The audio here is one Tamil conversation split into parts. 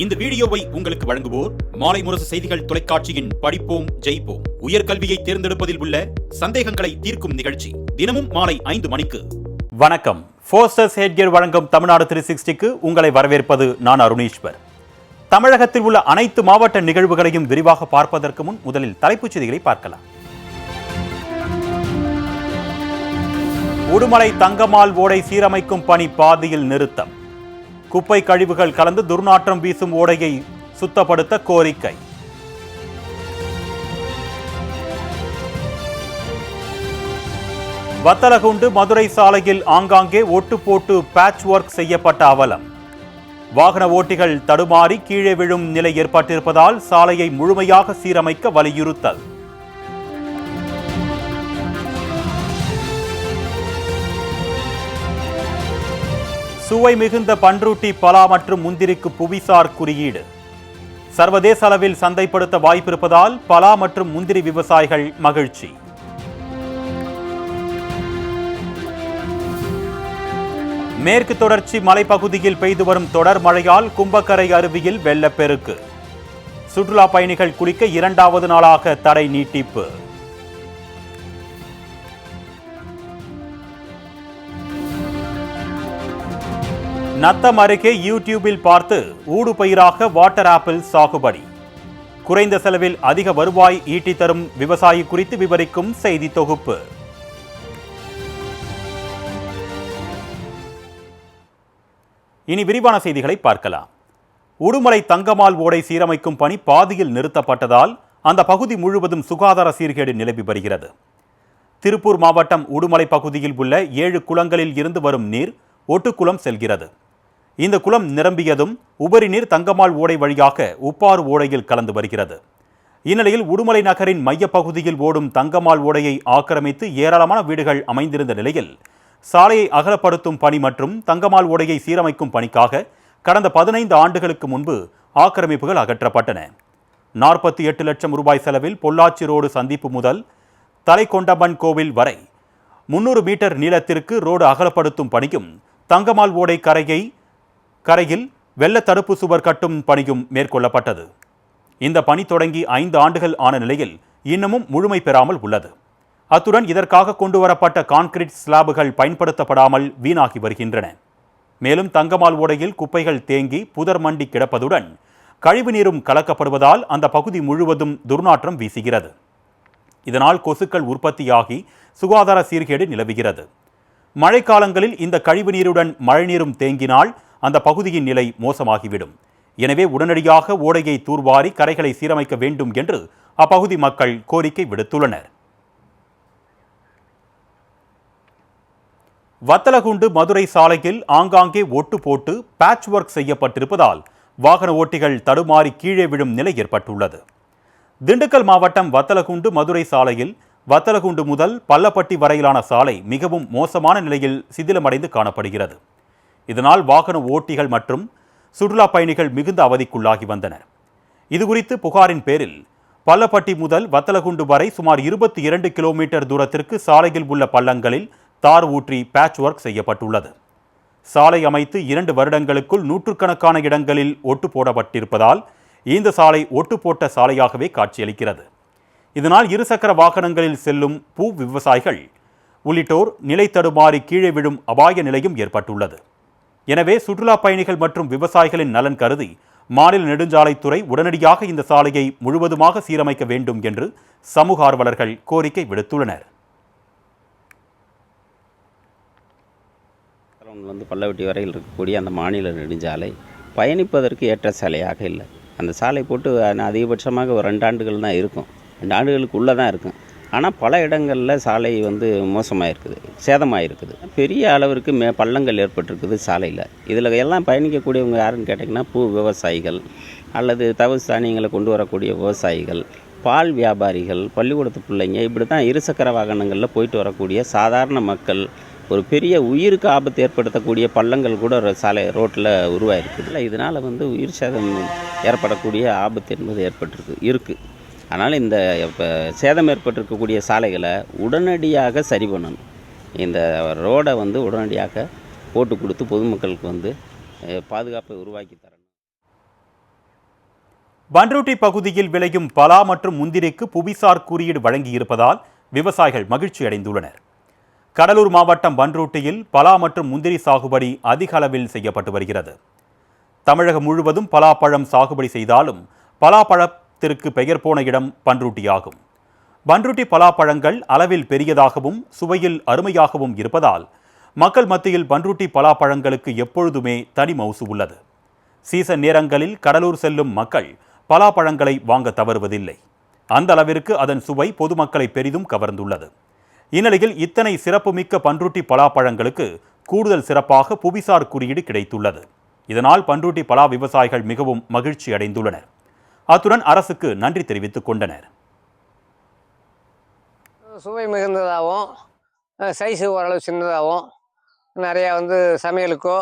இந்த வீடியோவை உங்களுக்கு வழங்குவோர் மாலை முரசு செய்திகள் தொலைக்காட்சியின் படிப்போம் ஜெயிப்போம் உயர்கல்வியை தேர்ந்தெடுப்பதில் உள்ள சந்தேகங்களை தீர்க்கும் நிகழ்ச்சி தினமும் மாலை 5 மணிக்கு. வணக்கம். ஃபோர்ஸ்டர்ஸ் ஹெட்கியர் வழங்கும் தமிழ்நாடு 360க்கு உங்களை வரவேற்பது நான் அருணீஸ்வர். தமிழகத்தில் உள்ள அனைத்து மாவட்ட நிகழ்வுகளையும் விரிவாக பார்ப்பதற்கு முன் முதலில் தலைப்புச் செய்திகளை பார்க்கலாம். உடுமலை தங்கமால் ஓடை சீரமைக்கும் பணி பாதியில் நிறுத்தம். குப்பை கழிவுகள் கலந்து துர்நாற்றம் வீசும் ஓடையை சுத்தப்படுத்த கோரிக்கை. வத்தலகுண்டு மதுரை சாலையில் ஆங்காங்கே ஒட்டு போட்டு பேட்ச் ஒர்க் செய்யப்பட்ட அவலம். வாகன ஓட்டிகள் தடுமாறி கீழே விழும் நிலை ஏற்பட்டிருப்பதால் சாலையை முழுமையாக சீரமைக்க வலியுறுத்தல். சுவை மிகுந்த பன்ருட்டி பலா மற்றும் முந்திரிக்கு புவிசார் குறியீடு. சர்வதேச அளவில் சந்தைப்படுத்த வாய்ப்பிருப்பதால் பலா மற்றும் முந்திரி விவசாயிகள் மகிழ்ச்சி. மேற்கு தொடர்ச்சி மலைப்பகுதியில் பெய்து வரும் தொடர் மழையால் கும்பக்கரை அருவியில் வெள்ளப்பெருக்கு. சுற்றுலா பயணிகள் குளிக்க 2வது நாளாக தடை நீட்டிப்பு. நத்தம் அருகே யூடியூபில் பார்த்து ஊடு பயிராக வாட்டர் ஆப்பிள் சாகுபடி. குறைந்த செலவில் அதிக வருவாய் ஈட்டி தரும் விவசாயி குறித்து விவரிக்கும் செய்தி தொகுப்பு. இனி விரிவான செய்திகளை பார்க்கலாம். உடுமலை தங்கமால் ஓடை சீரமைக்கும் பணி பாதியில் நிறுத்தப்பட்டதால் அந்த பகுதி முழுவதும் சுகாதார சீர்கேடு நிலவி வருகிறது. திருப்பூர் மாவட்டம் உடுமலை பகுதியில் உள்ள 7 குளங்களில் இருந்து வரும் நீர் ஒட்டுக்குளம் செல்கிறது. இந்த குளம் நிரம்பியதும் உபரி நீர் தங்கமால் ஓடை வழியாக உப்பாறு ஓடையில் கலந்து வருகிறது. இந்நிலையில் உடுமலை நகரின் மையப்பகுதியில் ஓடும் தங்கமால் ஓடையை ஆக்கிரமித்து ஏராளமான வீடுகள் அமைந்திருந்த நிலையில் சாலையை அகலப்படுத்தும் பணி மற்றும் தங்கமால் ஓடையை சீரமைக்கும் பணிக்காக கடந்த 15 ஆண்டுகளுக்கு முன்பு ஆக்கிரமிப்புகள் அகற்றப்பட்டன. 48 லட்சம் ரூபாய் செலவில் பொள்ளாச்சி ரோடு சந்திப்பு முதல் தலைக்கொண்டம்மன் கோவில் வரை 300 மீட்டர் நீளத்திற்கு ரோடு அகலப்படுத்தும் பணியும் தங்கமால் ஓடை கரையில் வெள்ள தடுப்பு சுவர் கட்டும் பணியும் மேற்கொள்ளப்பட்டது. இந்த பணி தொடங்கி 5 ஆண்டுகள் ஆன நிலையில் இன்னமும் முழுமை பெறாமல் உள்ளது. அத்துடன் இதற்காக கொண்டுவரப்பட்ட கான்கிரீட் ஸ்லாபுகள் பயன்படுத்தப்படாமல் வீணாகி வருகின்றன. மேலும் தங்கமால் ஓடையில் குப்பைகள் தேங்கி புதர் மண்டி கிடப்பதுடன் கழிவுநீரும் கலக்கப்படுவதால் அந்த பகுதி முழுவதும் துர்நாற்றம் வீசுகிறது. இதனால் கொசுக்கள் உற்பத்தியாகி சுகாதார சீர்கேடு நிலவுகிறது. மழைக்காலங்களில் இந்த கழிவுநீருடன் மழைநீரும் தேங்கினால் அந்த பகுதியின் நிலை மோசமாகிவிடும். எனவே உடனடியாக ஓடையை தூர்வாரி கரைகளை சீரமைக்க வேண்டும் என்று அப்பகுதி மக்கள் கோரிக்கை விடுத்துள்ளனர். வத்தலகுண்டு மதுரை சாலையில் ஆங்காங்கே ஒட்டு போட்டு பேட்ச் ஒர்க் செய்யப்பட்டிருப்பதால் வாகன ஓட்டிகள் தடுமாறி கீழே விழும் நிலை ஏற்பட்டுள்ளது. திண்டுக்கல் மாவட்டம் வத்தலகுண்டு மதுரை சாலையில் வத்தலகுண்டு முதல் பள்ளப்பட்டி வரையிலான சாலை மிகவும் மோசமான நிலையில் சிதிலமடைந்து காணப்படுகிறது. இதனால் வாகன ஓட்டிகள் மற்றும் சுற்றுலா பயணிகள் மிகுந்த அவதிக்குள்ளாகி வந்தனர். இதுகுறித்து புகாரின் பேரில் பள்ளப்பட்டி முதல் வத்தலகுண்டு வரை சுமார் 22 கிலோமீட்டர் தூரத்திற்கு சாலையில் உள்ள பள்ளங்களில் தார் ஊற்றி பேட்ச் ஒர்க் செய்யப்பட்டுள்ளது. சாலை அமைத்து 2 வருடங்களுக்குள் நூற்றுக்கணக்கான இடங்களில் ஒட்டு போடப்பட்டிருப்பதால் இந்த சாலை ஒட்டு போட்ட சாலையாகவே காட்சியளிக்கிறது. இதனால் இருசக்கர வாகனங்களில் செல்லும் பூ விவசாயிகள் உள்ளிட்டோர் நிலை தடுமாறி கீழே விழும் அபாய நிலையும் ஏற்பட்டுள்ளது. எனவே சுற்றுலா பயணிகள் மற்றும் விவசாயிகளின் நலன் கருதி மாநில நெடுஞ்சாலைத்துறை உடனடியாக இந்த சாலையை முழுவதுமாக சீரமைக்க வேண்டும் என்று சமூக ஆர்வலர்கள் கோரிக்கை விடுத்துள்ளனர். பள்ளப்பட்டி வரையில் இருக்கக்கூடிய அந்த மாநில நெடுஞ்சாலை பயணிப்பதற்கு ஏற்ற சாலையாக இல்லை. அந்த சாலை போட்டு அதிகபட்சமாக ஒரு 2 ஆண்டுகள் தான் இருக்கும். 2 ஆண்டுகளுக்குள்ளே தான் இருக்கும். ஆனால் பல இடங்களில் சாலை மோசமாக இருக்குது, சேதமாக இருக்குது. பெரிய அளவிற்கு பள்ளங்கள் ஏற்பட்டிருக்குது சாலையில். இதில் எல்லாம் பயணிக்கக்கூடியவங்க யாருன்னு கேட்டிங்கன்னா பூ விவசாயிகள் அல்லது தவிசு தானியங்களை கொண்டு வரக்கூடிய விவசாயிகள், பால் வியாபாரிகள், பள்ளிக்கூடத்து பிள்ளைங்க, இப்படி தான் இருசக்கர வாகனங்களில் போயிட்டு வரக்கூடிய சாதாரண மக்கள். ஒரு பெரிய உயிருக்கு ஆபத்து ஏற்படுத்தக்கூடிய பள்ளங்கள் கூட ஒரு சாலை ரோட்டில் உருவாயிருக்குது. இதனால் உயிர் சேதம் ஏற்படக்கூடிய ஆபத்து என்பது இருக்குது. அதனால் இந்த சேதம் ஏற்பட்டிருக்கக்கூடிய சாலைகளை உடனடியாக சரி பண்ணணும். இந்த ரோடை உடனடியாக போட்டு கொடுத்து பொதுமக்களுக்கு பாதுகாப்பை உருவாக்கி தரணும். பண்ருட்டி பகுதியில் விளையும் பலா மற்றும் முந்திரிக்கு புவிசார் குறியீடு வழங்கியிருப்பதால் விவசாயிகள் மகிழ்ச்சி அடைந்துள்ளனர். கடலூர் மாவட்டம் பண்ருட்டியில் பலா மற்றும் முந்திரி சாகுபடி அதிக அளவில் செய்யப்பட்டு வருகிறது. தமிழகம் முழுவதும் பலாப்பழம் சாகுபடி செய்தாலும் பலாப்பழத்திற்கு பெயர் போன இடம் பண்ருட்டியாகும். பண்ருட்டி பலாப்பழங்கள் அளவில் பெரியதாகவும் சுவையில் அருமையாகவும் இருப்பதால் மக்கள் மத்தியில் பண்ருட்டி பலாப்பழங்களுக்கு எப்பொழுதுமே தனி மவுசு உள்ளது. சீசன் நேரங்களில் கடலூர் செல்லும் மக்கள் பலாப்பழங்களை வாங்க தவறுவதில்லை. அந்த அளவிற்கு அதன் சுவை பொதுமக்களை பெரிதும் கவர்ந்துள்ளது. இந்நிலையில் இத்தனை சிறப்புமிக்க பண்ருட்டி பலாப்பழங்களுக்கு கூடுதல் சிறப்பாக புவிசார் குறியீடு கிடைத்துள்ளது. இதனால் பண்ருட்டி பலா விவசாயிகள் மிகவும் மகிழ்ச்சி அடைந்துள்ளனர். அத்துடன் அரசுக்கு நன்றி தெரிவித்துக் கொண்டனர். சுவை மிகுந்ததாகவும் சைஸு ஓரளவு சின்னதாகவும் நிறையா சமையலுக்கோ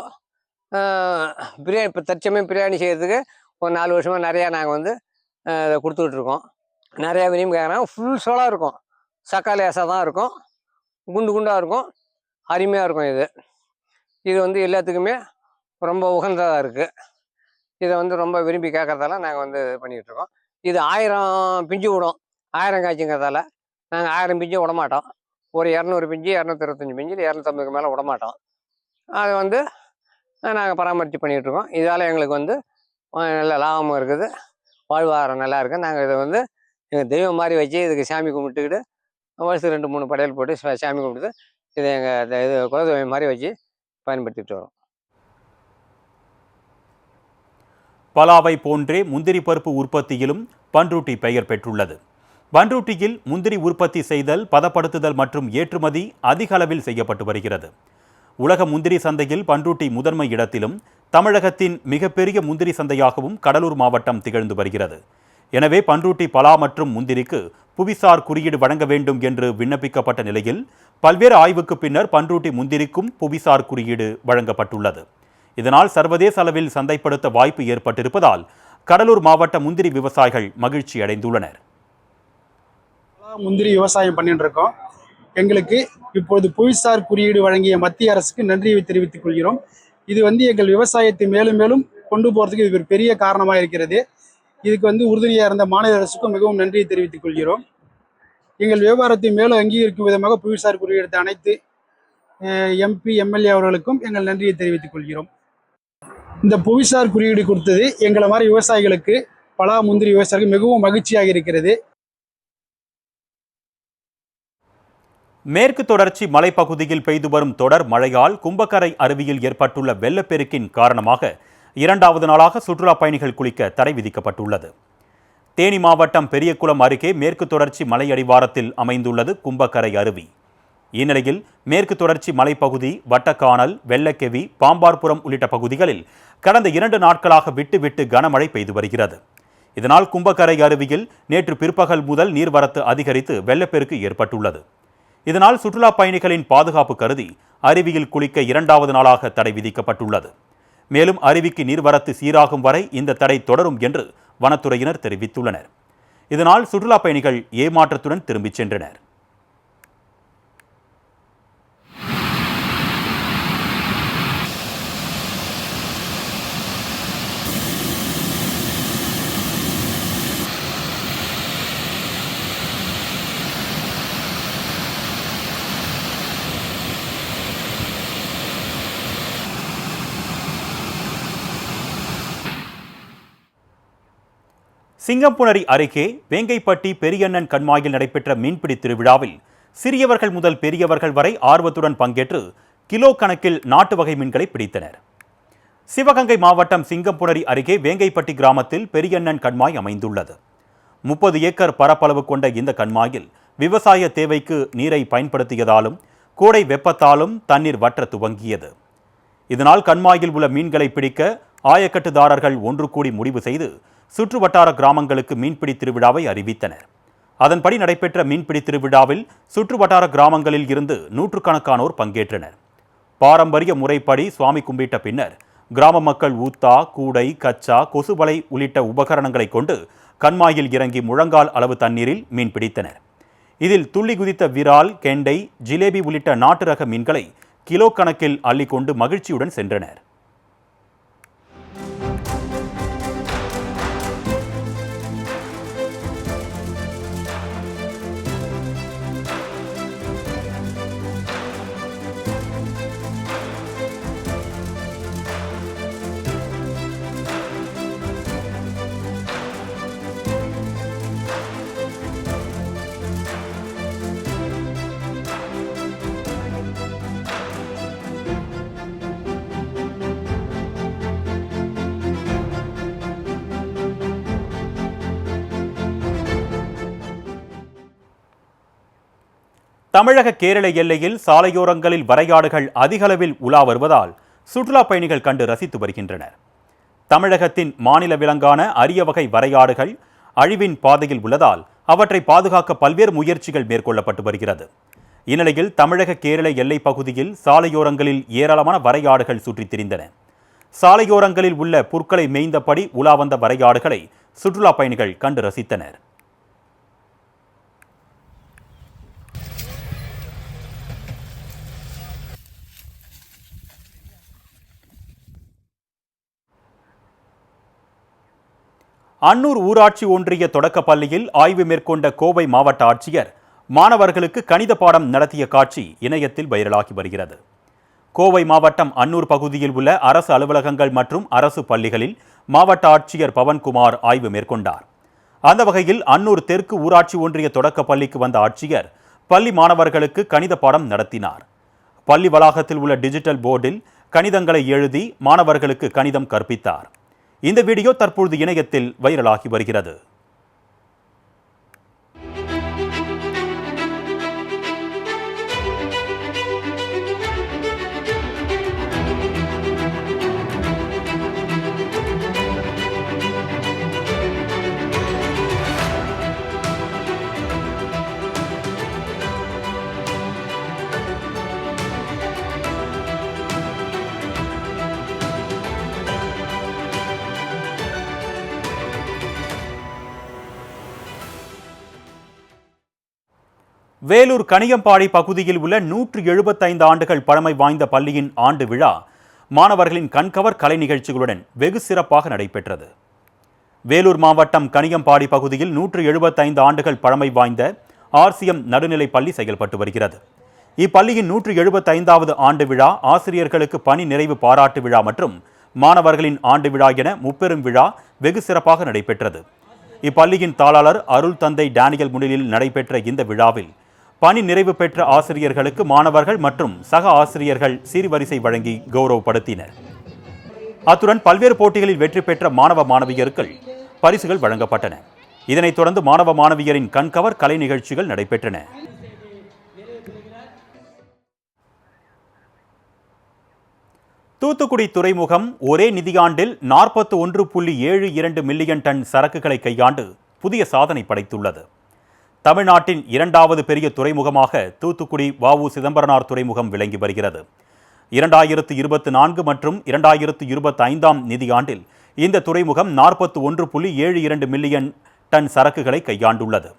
பிரியாணி இப்போ தற்சமயம் பிரியாணி செய்கிறதுக்கு ஒரு 4 வருஷமாக நிறையா நாங்கள் இதை கொடுத்துக்கிட்ருக்கோம். நிறையா விரும்பி கேட்குறாங்க. ஃபுல் சோலாக இருக்கும், சக்காலேசாக தான் இருக்கும், குண்டு குண்டாக இருக்கும், அருமையாக இருக்கும். இது எல்லாத்துக்குமே ரொம்ப உகந்ததாக இருக்குது. இதை ரொம்ப விரும்பி கேட்குறதால நாங்கள் இது பண்ணிக்கிட்ருக்கோம். இது 1000 பிஞ்சு விடும். 1000 காய்ச்சிங்கிறதால நாங்கள் 1000 பிஞ்சு விடமாட்டோம். ஒரு 200 பிஞ்சு, 225 பிஞ்சு, 250க்கு மேலே விடமாட்டோம். அதை நாங்கள் பராமரித்து பண்ணிகிட்ருக்கோம். இதால் எங்களுக்கு நல்ல லாபமும் இருக்குது, வாழ்வாதாரம் நல்லா இருக்குது. நாங்கள் இதை எங்கள் தெய்வம் மாதிரி வச்சு இதுக்கு சாமி கும்பிட்டுக்கிட்டு வருஷத்துக்கு 2-3 படையல் போட்டு சாமி கும்பிட்டு இதை எங்கள் குலதெய்வம் மாதிரி வச்சு பயன்படுத்திட்டு வரோம். பலாவை போன்றே முந்திரி பருப்பு உற்பத்தியிலும் பண்ருட்டி பெயர் பெற்றுள்ளது. பண்ருட்டியில் முந்திரி உற்பத்தி செய்தல், பதப்படுத்துதல் மற்றும் ஏற்றுமதி அதிக அளவில் செய்யப்பட்டு வருகிறது. உலக முந்திரி சந்தையில் பண்ருட்டி முதன்மை இடத்திலும் தமிழகத்தின் மிகப்பெரிய முந்திரி சந்தையாகவும் கடலூர் மாவட்டம் திகழ்ந்து வருகிறது. எனவே பண்ருட்டி பலா மற்றும் முந்திரிக்கு புவிசார் குறியீடு வழங்க வேண்டும் என்று விண்ணப்பிக்கப்பட்ட நிலையில் பல்வேறு ஆய்வுக்கு பின்னர் பண்ருட்டி முந்திரிக்கும் புவிசார் குறியீடு வழங்கப்பட்டுள்ளது. இதனால் சர்வதேச அளவில் சந்தைப்படுத்த வாய்ப்பு ஏற்பட்டிருப்பதால் கடலூர் மாவட்ட முந்திரி விவசாயிகள் மகிழ்ச்சி அடைந்துள்ளனர். முந்திரி விவசாயம் பண்ணிட்டு இருக்கோம். எங்களுக்கு இப்பொழுது புவிசார் குறியீடு வழங்கிய மத்திய அரசுக்கு நன்றியை தெரிவித்துக் கொள்கிறோம். இது எங்கள் விவசாயத்தை மேலும் மேலும் கொண்டு போறதுக்கு இது ஒரு பெரிய காரணமாக இருக்கிறது. இதுக்கு உறுதுணையாக இருந்த மாநில அரசுக்கும் மிகவும் நன்றியை தெரிவித்துக் கொள்கிறோம். எங்கள் வியாபாரத்தை மேலும் அங்கீகரிக்கும் விதமாக புவிசார் குறியீடு எடுத்த அனைத்து MP, MLA அவர்களுக்கும் எங்கள் நன்றியை தெரிவித்துக் கொள்கிறோம். இந்த புவிசார் குறியீடு கொடுத்தது எங்களை மாதிரி விவசாயிகளுக்கு, பலா முந்திரி விவசாயிகளுக்கு மிகவும் மகிழ்ச்சியாக இருக்கிறது. மேற்கு தொடர்ச்சி மலைப்பகுதியில் பெய்து வரும் தொடர் மழையால் கும்பக்கரை அருவியில் ஏற்பட்டுள்ள வெள்ளப்பெருக்கின் காரணமாக 2வது நாளாக சுற்றுலா பயணிகள் குளிக்க தடை விதிக்கப்பட்டுள்ளது. தேனி மாவட்டம் பெரியகுளம் அருகே மேற்கு தொடர்ச்சி மலை அடிவாரத்தில் அமைந்துள்ளது கும்பக்கரை அருவி. இந்நிலையில் மேற்கு தொடர்ச்சி மலைப்பகுதி, வட்டக்கானல், வெள்ளக்கெவி, பாம்பார்புரம் உள்ளிட்ட பகுதிகளில் கடந்த 2 நாட்களாக விட்டு கனமழை பெய்து வருகிறது. இதனால் கும்பக்கரை அருவியில் நேற்று பிற்பகல் முதல் நீர்வரத்து அதிகரித்து வெள்ளப்பெருக்கு ஏற்பட்டுள்ளது. இதனால் சுற்றுலா பயணிகளின் பாதுகாப்பு கருதி அருவியில் குளிக்க 2வது நாளாக தடை விதிக்கப்பட்டுள்ளது. மேலும் அருவிக்கு நீர்வரத்து சீராகும் வரை இந்த தடை தொடரும் என்று வனத்துறையினர் தெரிவித்துள்ளனர். இதனால் சுற்றுலா பயணிகள் ஏமாற்றத்துடன் திரும்பிச் சென்றனர். சிங்கம்புணரி அருகே வேங்கைப்பட்டி பெரியண்ணன் கண்மாயில் நடைபெற்ற மீன்பிடி திருவிழாவில் சிறியவர்கள் முதல் பெரியவர்கள் வரை ஆர்வத்துடன் பங்கேற்று கிலோ கணக்கில் நாட்டு வகை மீன்களை பிடித்தனர். சிவகங்கை மாவட்டம் சிங்கம்புணரி அருகே வேங்கைப்பட்டி கிராமத்தில் பெரியண்ணன் கண்மாய் அமைந்துள்ளது. 30 ஏக்கர் பரப்பளவு கொண்ட இந்த கண்மாயில் விவசாய தேவைக்கு நீரை பயன்படுத்தியதாலும் கோடை வெப்பத்தாலும் தண்ணீர் வற்ற துவங்கியது. இதனால் கண்மாயில் உள்ள மீன்களை பிடிக்க ஆயக்கட்டுதாரர்கள் ஒன்று கூடி முடிவு செய்து சுற்று வட்டார கிராமங்களுக்கு மீன்பிடி திருவிழாவை அறிவித்தனர். அதன்படி நடைபெற்ற மீன்பிடி திருவிழாவில் சுற்று வட்டார கிராமங்களில் இருந்து நூற்றுக்கணக்கானோர் பங்கேற்றனர். பாரம்பரிய முறைப்படி சுவாமி கும்பிட்ட பின்னர் கிராம மக்கள் ஊத்தா, கூடை, கச்சா, கொசுவலை உள்ளிட்ட உபகரணங்களை கொண்டு கண்மாயில் இறங்கி முழங்கால் அளவு தண்ணீரில் மீன் பிடித்தனர். இதில் துள்ளி குதித்த விரால், கெண்டை, ஜிலேபி உள்ளிட்ட நாட்டு ரக மீன்களை கிலோ கணக்கில் அள்ளிக்கொண்டு மகிழ்ச்சியுடன் சென்றனர். தமிழக கேரள எல்லையில் சாலையோரங்களில் வரையாடுகள் அதிகளவில் உலா வருவதால் சுற்றுலா பயணிகள் கண்டு ரசித்து வருகின்றனர். தமிழகத்தின் மாநில விலங்கான அரிய வகை வரையாடுகள் அழிவின் பாதையில் உள்ளதால் அவற்றை பாதுகாக்க பல்வேறு முயற்சிகள் மேற்கொள்ளப்பட்டு வருகிறது. இந்நிலையில் தமிழக கேரள எல்லை பகுதியில் சாலையோரங்களில் ஏராளமான வரையாடுகள் சுற்றித் திரிந்தன. சாலையோரங்களில் உள்ள புற்களை மேய்ந்தபடி உலா வந்த வரையாடுகளை சுற்றுலா பயணிகள் கண்டு ரசித்தனர். அன்னூர் ஊராட்சி ஒன்றிய தொடக்கப் பள்ளியில் ஆய்வு மேற்கொண்ட கோவை மாவட்ட ஆட்சியர் மாணவர்களுக்கு கணித பாடம் நடத்திய காட்சி இணையத்தில் வைரலாகி வருகிறது. கோவை மாவட்டம் அன்னூர் பகுதியில் உள்ள அரசு அலுவலகங்கள் மற்றும் அரசு பள்ளிகளில் மாவட்ட ஆட்சியர் பவன்குமார் ஆய்வு மேற்கொண்டார். அந்த வகையில் அன்னூர் தெற்கு ஊராட்சி ஒன்றிய தொடக்கப் பள்ளிக்கு வந்த ஆட்சியர் பள்ளி மாணவர்களுக்கு கணித பாடம் நடத்தினார். பள்ளி வளாகத்தில் உள்ள டிஜிட்டல் போர்டில் கணிதங்களை எழுதி மாணவர்களுக்கு கணிதம் கற்பித்தார். இந்த வீடியோ தற்பொழுது இணையத்தில் வைரலாகி வருகிறது. வேலூர் கணியம்பாடி பகுதியில் உள்ள 175 ஆண்டுகள் பழமை வாய்ந்த பள்ளியின் ஆண்டு விழா மாணவர்களின் கண்கவர் கலை நிகழ்ச்சிகளுடன் வெகு சிறப்பாக நடைபெற்றது. வேலூர் மாவட்டம் கணியம்பாடி பகுதியில் 175 ஆண்டுகள் பழமை வாய்ந்த RCM நடுநிலை பள்ளி செயல்பட்டு வருகிறது. இப்பள்ளியின் 175வது ஆண்டு விழா, ஆசிரியர்களுக்கு பணி நிறைவு பாராட்டு விழா மற்றும் மாணவர்களின் ஆண்டு விழா என முப்பெரும் விழா வெகு சிறப்பாக நடைபெற்றது. இப்பள்ளியின் தாளாளர் அருள் தந்தை டேனியல் முன்னிலையில் நடைபெற்ற இந்த விழாவில் பணி நிறைவு பெற்ற ஆசிரியர்களுக்கு மாணவர்கள் மற்றும் சக ஆசிரியர்கள் சீர்வரிசை வழங்கி கௌரவப்படுத்தினர். அத்துடன் பல்வேறு போட்டிகளில் வெற்றி பெற்ற மாணவ மாணவியருக்கு பரிசுகள் வழங்கப்பட்டன. இதனைத் தொடர்ந்து மாணவ மாணவியரின் கண்கவர் கலை நிகழ்ச்சிகள் நடைபெற்றன. தூத்துக்குடி துறைமுகம் ஒரே நிதியாண்டில் 41.72 மில்லியன் டன் சரக்குகளை கையாண்டு புதிய சாதனை படைத்துள்ளது. தமிழ்நாட்டின் 2வது பெரிய துறைமுகமாக தூத்துக்குடி வ.உ. சிதம்பரனார் துறைமுகம் விளங்கி வருகிறது. 2024 மற்றும் 2025ஆம் நிதியாண்டில் இந்த துறைமுகம் 41.72 மில்லியன் டன் சரக்குகளை கையாண்டுள்ளது.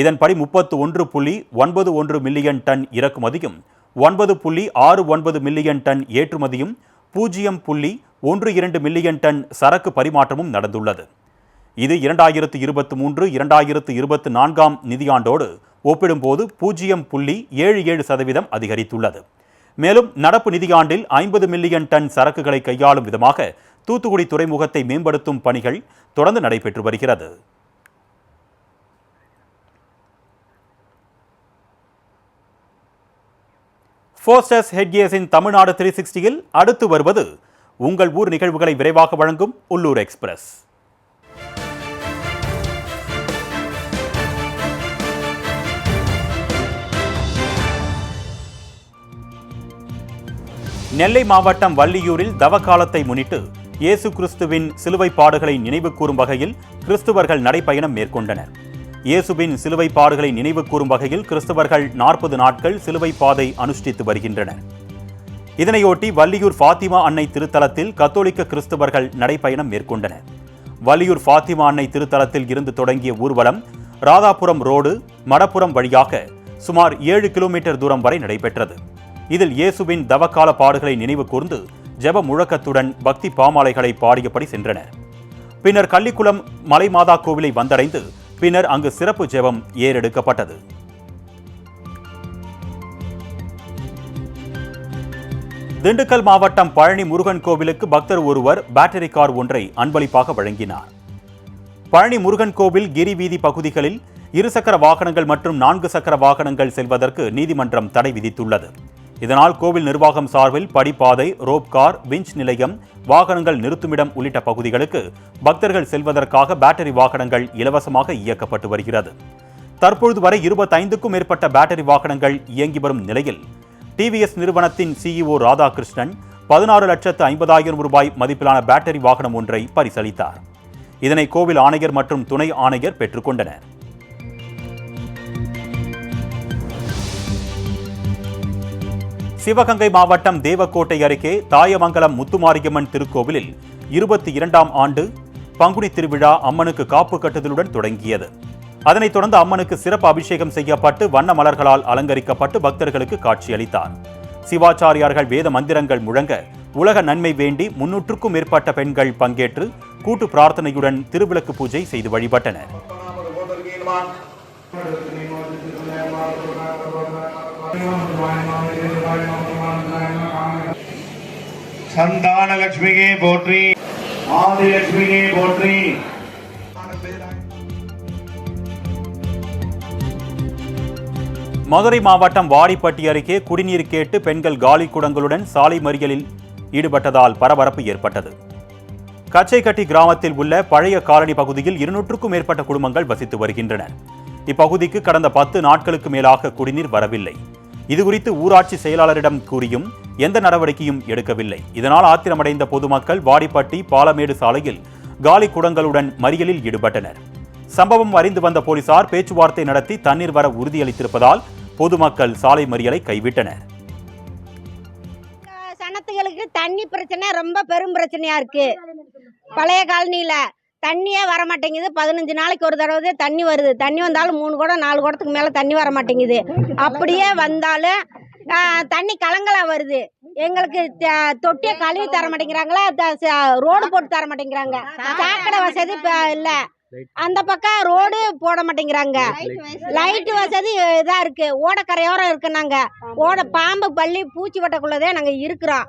இதன்படி 31.91 மில்லியன் டன் இறக்குமதியும் 9.69 மில்லியன் டன் ஏற்றுமதியும் 0.12 மில்லியன் டன் சரக்கு பரிமாற்றமும் நடந்துள்ளது. இது 2023-2024ஆம் நிதியாண்டோடு ஒப்பிடும்போது 0.77% அதிகரித்துள்ளது. மேலும் நடப்பு நிதியாண்டில் 50 மில்லியன் டன் சரக்குகளை கையாளும் விதமாக தூத்துக்குடி துறைமுகத்தை மேம்படுத்தும் பணிகள் தொடர்ந்து நடைபெற்று வருகிறது. ஃபோஸ்டர்ஸ் ஹெட்கியர்ஸின் தமிழ்நாடு 360யில் அடுத்து வருவது உங்கள் ஊர் நிகழ்வுகளை விரைவாக வழங்கும் உள்ளூர் எக்ஸ்பிரஸ். நெல்லை மாவட்டம் வள்ளியூரில் தவக்காலத்தை முன்னிட்டு இயேசு கிறிஸ்துவின் சிலுவை பாடுகளை நினைவு கூறும் வகையில் கிறிஸ்துவர்கள் நடைப்பயணம் மேற்கொண்டனர். இயேசுவின் சிலுவை பாடுகளை நினைவு கூறும் வகையில் கிறிஸ்தவர்கள் 40 நாட்கள் சிலுவை பாதை அனுஷ்டித்து வருகின்றனர். இதனையொட்டி வள்ளியூர் ஃபாத்திமா அன்னை திருத்தலத்தில் கத்தோலிக்க கிறிஸ்தவர்கள் நடைப்பயணம் மேற்கொண்டனர். வள்ளியூர் ஃபாத்திமா அன்னை திருத்தலத்தில் இருந்து தொடங்கிய ஊர்வலம் ராதாபுரம் ரோடு மடப்புரம் வழியாக சுமார் 7 கிலோமீட்டர் தூரம் வரை நடைபெற்றது. இதில் இயேசுவின் தவக்கால பாடுகளை நினைவு கூர்ந்து ஜெப முழக்கத்துடன் பக்தி பாமாலைகளை பாடியபடி சென்றனர். பின்னர் கள்ளிக்குளம் மலைமாதா கோவிலை வந்தடைந்து பின்னர் அங்கு சிறப்பு ஜெபம் ஏறெடுக்கப்பட்டது. திண்டுக்கல் மாவட்டம் பழனி முருகன் கோவிலுக்கு பக்தர் ஒருவர் பேட்டரி கார் ஒன்றை அன்பளிப்பாக வழங்கினார். பழனி முருகன் கோவில் கிரி வீதி பகுதிகளில் 2 சக்கர வாகனங்கள் மற்றும் 4 சக்கர வாகனங்கள் செல்வதற்கு நீதிமன்றம் தடை விதித்துள்ளது. இதனால் கோவில் நிர்வாகம் சார்பில் படிப்பாதை, ரோப் கார், விஞ்ச் நிலையம், வாகனங்கள் நிறுத்துமிடம் உள்ளிட்ட பகுதிகளுக்கு பக்தர்கள் செல்வதற்காக பேட்டரி வாகனங்கள் இலவசமாக இயக்கப்பட்டு வருகிறது. தற்பொழுது வரை 25க்கும் மேற்பட்ட பேட்டரி வாகனங்கள் இயங்கி வரும் நிலையில் டிவிஎஸ் நிறுவனத்தின் CEO ராதாகிருஷ்ணன் 16,50,000 ரூபாய் மதிப்பிலான பேட்டரி வாகனம் ஒன்றை பரிசளித்தார். இதனை கோவில் ஆணையர் மற்றும் துணை ஆணையர் பெற்றுக்கொண்டனர். சிவகங்கை மாவட்டம் தேவக்கோட்டை அருகே தாயமங்கலம் முத்துமாரியம்மன் திருக்கோவிலில் 22ஆம் ஆண்டு பங்குனி திருவிழா அம்மனுக்கு காப்பு கட்டுதலுடன் தொடங்கியது. அதனைத் தொடர்ந்து அம்மனுக்கு சிறப்பு அபிஷேகம் செய்யப்பட்டு வண்ண மலர்களால் அலங்கரிக்கப்பட்டு பக்தர்களுக்கு காட்சியளித்தார். சிவாச்சாரியார்கள் வேத மந்திரங்கள் முழங்க உலக நன்மை வேண்டி 300க்கும் மேற்பட்ட பெண்கள் பங்கேற்று கூட்டு பிரார்த்தனையுடன் திருவிளக்கு பூஜை செய்து வழிபட்டனர். சந்தான லட்சுமியே போற்றி, ஆதி லட்சுமியே போற்றி. மதுரை மாவட்டம் வாடிப்பட்டி அருகே குடிநீர் கேட்டு பெண்கள் காலி குடங்களுடன் சாலை மறியலில் ஈடுபட்டதால் பரபரப்பு ஏற்பட்டது. கச்சைக்கட்டி கிராமத்தில் உள்ள பழைய காலனி பகுதியில் 200க்கும் மேற்பட்ட குடும்பங்கள் வசித்து வருகின்றன. இப்பகுதிக்கு கடந்த 10 நாட்களுக்கு மேலாக குடிநீர் வரவில்லை. இதுகுறித்து ஊராட்சி செயலாளரிடம் கூறியும் எந்த நடவடிக்கையும் எடுக்கவில்லை. இதனால் ஆத்திரமடைந்த பொதுமக்கள் வாடிப்பட்டி பாலமேடு சாலையில் காலி குடங்களுடன் மறியலில் ஈடுபட்டனர். சம்பவம் அறிந்து வந்த போலீசார் பேச்சுவார்த்தை நடத்தி தண்ணீர் வர உறுதியளித்திருப்பதால் பொதுமக்கள் சாலை மறியலை கைவிட்டனர். சனத்துகளுக்கு தண்ணி பிரச்சனை ரொம்ப பெரும் பிரச்சனையா இருக்கு. பழைய காலனியில தண்ணியே வர மாட்டேங்குது. 15 நாளைக்கு ஒரு தடவை தண்ணி வருது. தண்ணி வந்தாலும் 3 குடம் 4 குடத்துக்கு மேல தண்ணி வர மாட்டேங்குது. அப்படியே வந்தாலும் தண்ணி கலங்கலா வருது. எங்களுக்கு தொட்டியை கழுவி தர மாட்டேங்கிறாங்களா, ரோடு போட்டு தர மாட்டேங்கிறாங்க. சாக்கடை வசதி இல்ல, அந்த பக்கம் ரோடு போட மாட்டேங்கிறாங்க. லைட் வசதி இதா இருக்கு. ஓடக்கரையோரம் இருக்கு. நாங்க பாம்பு பள்ளி பூச்சி வட்டக்குள்ளதே நாங்க இருக்கிறோம்.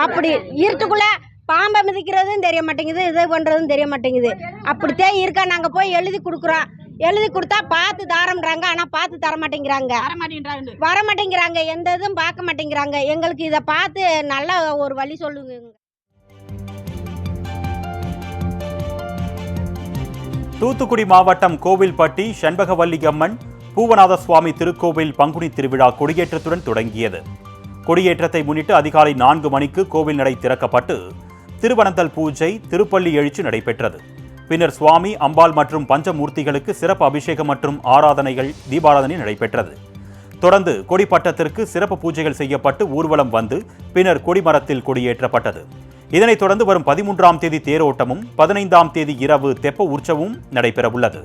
அப்படி இருட்டுக்குள்ள பாம்பை மிதிக்கிறதும் தெரிய மாட்டேங்குது, இது பண்றதும் தெரிய மாட்டேங்குது. அப்படித்தான் இருக்கா. நாங்க போய் எழுதி கொடுக்குறோம். எழுதி கொடுத்தா பார்த்து தாரம்ன்றாங்க. ஆனா பார்த்து தர மாட்டேங்கிறாங்க, வர மாட்டேங்கிறாங்க. எந்த இதுவும் பார்க்க மாட்டேங்கிறாங்க. எங்களுக்கு இதை பார்த்து நல்ல ஒரு வழி சொல்லுங்க. தூத்துக்குடி மாவட்டம் கோவில்பட்டி செண்பகவல்லி அம்மன் பூவநாத சுவாமி திருக்கோவில் பங்குனி திருவிழா கொடியேற்றத்துடன் தொடங்கியது. கொடியேற்றத்தை முன்னிட்டு அதிகாலை 4 மணிக்கு கோவில் நடை திறக்கப்பட்டு திருவனந்தல் பூஜை, திருப்பள்ளி எழுச்சி நடைபெற்றது. பின்னர் சுவாமி, அம்பாள் மற்றும் பஞ்சமூர்த்திகளுக்கு சிறப்பு அபிஷேகம் மற்றும் தீபாராதனை நடைபெற்றது. தொடர்ந்து கொடிப்பட்டத்திற்கு சிறப்பு பூஜைகள் செய்யப்பட்டு ஊர்வலம் வந்து பின்னர் கொடிமரத்தில் கொடியேற்றப்பட்டது. இதனைத் தொடர்ந்து வரும் 13ஆம் தேதி தேரோட்டமும் 15ஆம் தேதி இரவு தெப்ப உற்சவமும் நடைபெறவுள்ளது.